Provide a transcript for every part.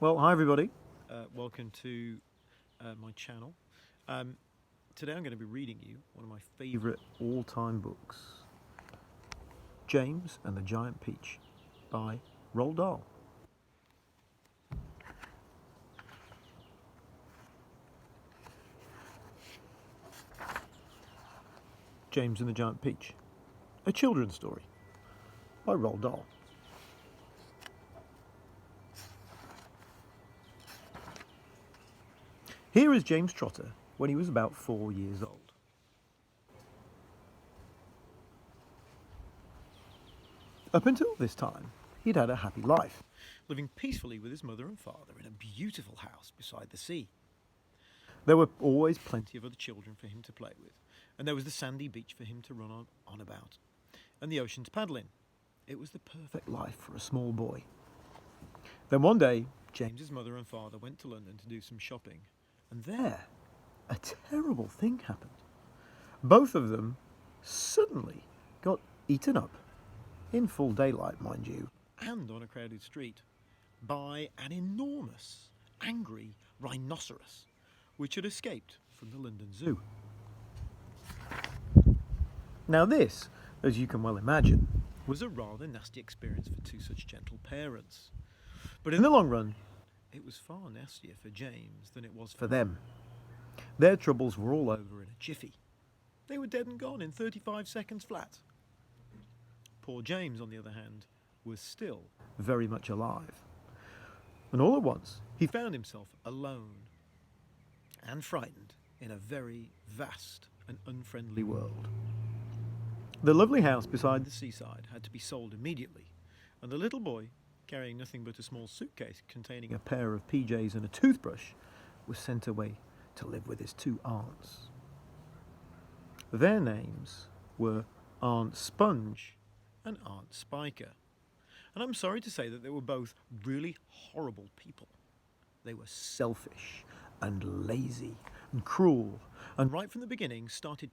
Well, hi everybody. Welcome to my channel. Today I'm going to be reading you one of my favourite all-time books, James and the Giant Peach by Roald Dahl. James and the Giant Peach, a children's story by Roald Dahl. Here is James Trotter when he was about 4 years old. Up until this time, he'd had a happy life, living peacefully with his mother and father in a beautiful house beside the sea. There were always plenty of other children for him to play with, and there was the sandy beach for him to run on about, and the ocean to paddle in. It was the perfect life for a small boy. Then one day, James's mother and father went to London to do some shopping, and there, a terrible thing happened. Both of them suddenly got eaten up, in full daylight, mind you, and on a crowded street, by an enormous, angry rhinoceros, which had escaped from the London Zoo. Now this, as you can well imagine, was a rather nasty experience for two such gentle parents. But in the long run, it was far nastier for James than it was for them. Their troubles were all over in a jiffy. They were dead and gone in 35 seconds flat. Poor James, on the other hand, was still very much alive. And all at once, he found himself alone and frightened in a very vast and unfriendly world. The lovely house beside the seaside had to be sold immediately, and the little boy, carrying nothing but a small suitcase containing a pair of PJs and a toothbrush, was sent away to live with his two aunts. Their names were Aunt Sponge and Aunt Spiker, and I'm sorry to say that they were both really horrible people. They were selfish and lazy and cruel, and right from the beginning started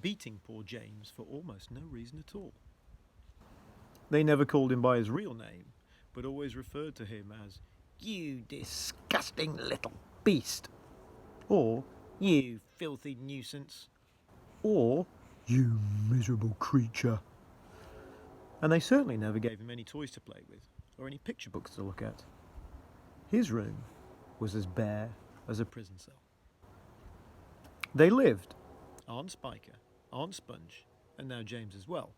beating poor James for almost no reason at all. They never called him by his real name, but always referred to him as, "You disgusting little beast," or "You filthy nuisance," or "You miserable creature." And they certainly never gave him any toys to play with, or any picture books to look at. His room was as bare as a prison cell. They lived, Aunt Spiker, Aunt Sponge, and now James as well,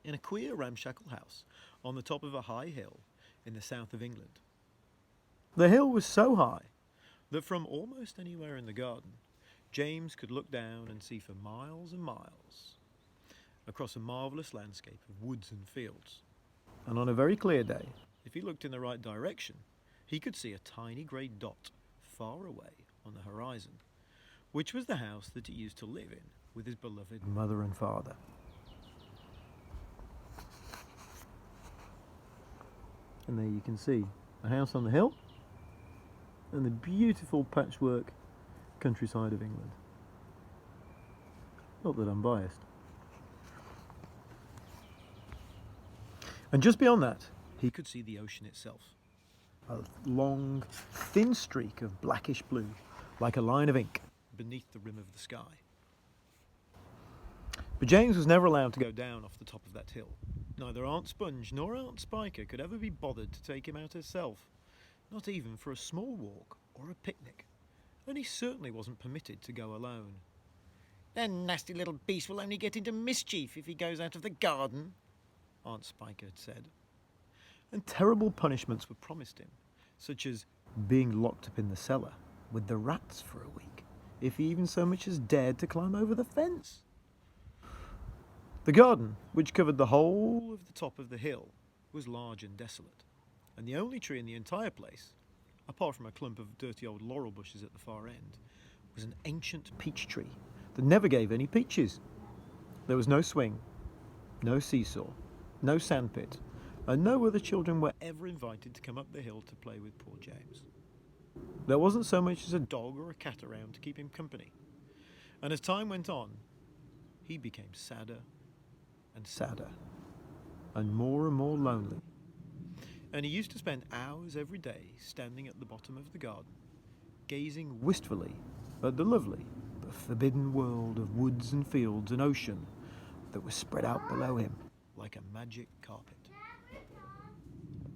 in a queer ramshackle house on the top of a high hill in the south of England. The hill was so high that from almost anywhere in the garden, James could look down and see for miles and miles across a marvellous landscape of woods and fields. And on a very clear day, if he looked in the right direction, he could see a tiny grey dot far away on the horizon, which was the house that he used to live in with his beloved mother and father. And there you can see a house on the hill and the beautiful patchwork countryside of England. Not that I'm biased. And just beyond that, he could see the ocean itself. A long, thin streak of blackish blue, like a line of ink, beneath the rim of the sky. But James was never allowed to go down off the top of that hill. Neither Aunt Sponge nor Aunt Spiker could ever be bothered to take him out herself, not even for a small walk or a picnic, and he certainly wasn't permitted to go alone. "The nasty little beast will only get into mischief if he goes out of the garden," Aunt Spiker had said. And terrible punishments were promised him, such as being locked up in the cellar with the rats for a week, if he even so much as dared to climb over the fence. The garden, which covered the whole of the top of the hill, was large and desolate, and the only tree in the entire place, apart from a clump of dirty old laurel bushes at the far end, was an ancient peach tree that never gave any peaches. There was no swing, no seesaw, no sandpit, and no other children were ever invited to come up the hill to play with poor James. There wasn't so much as a dog or a cat around to keep him company, and as time went on, he became sadder and sadder, and more lonely. and he used to spend hours every day standing at the bottom of the garden, gazing wistfully at the lovely but forbidden world of woods and fields and ocean that was spread out below him like a magic carpet.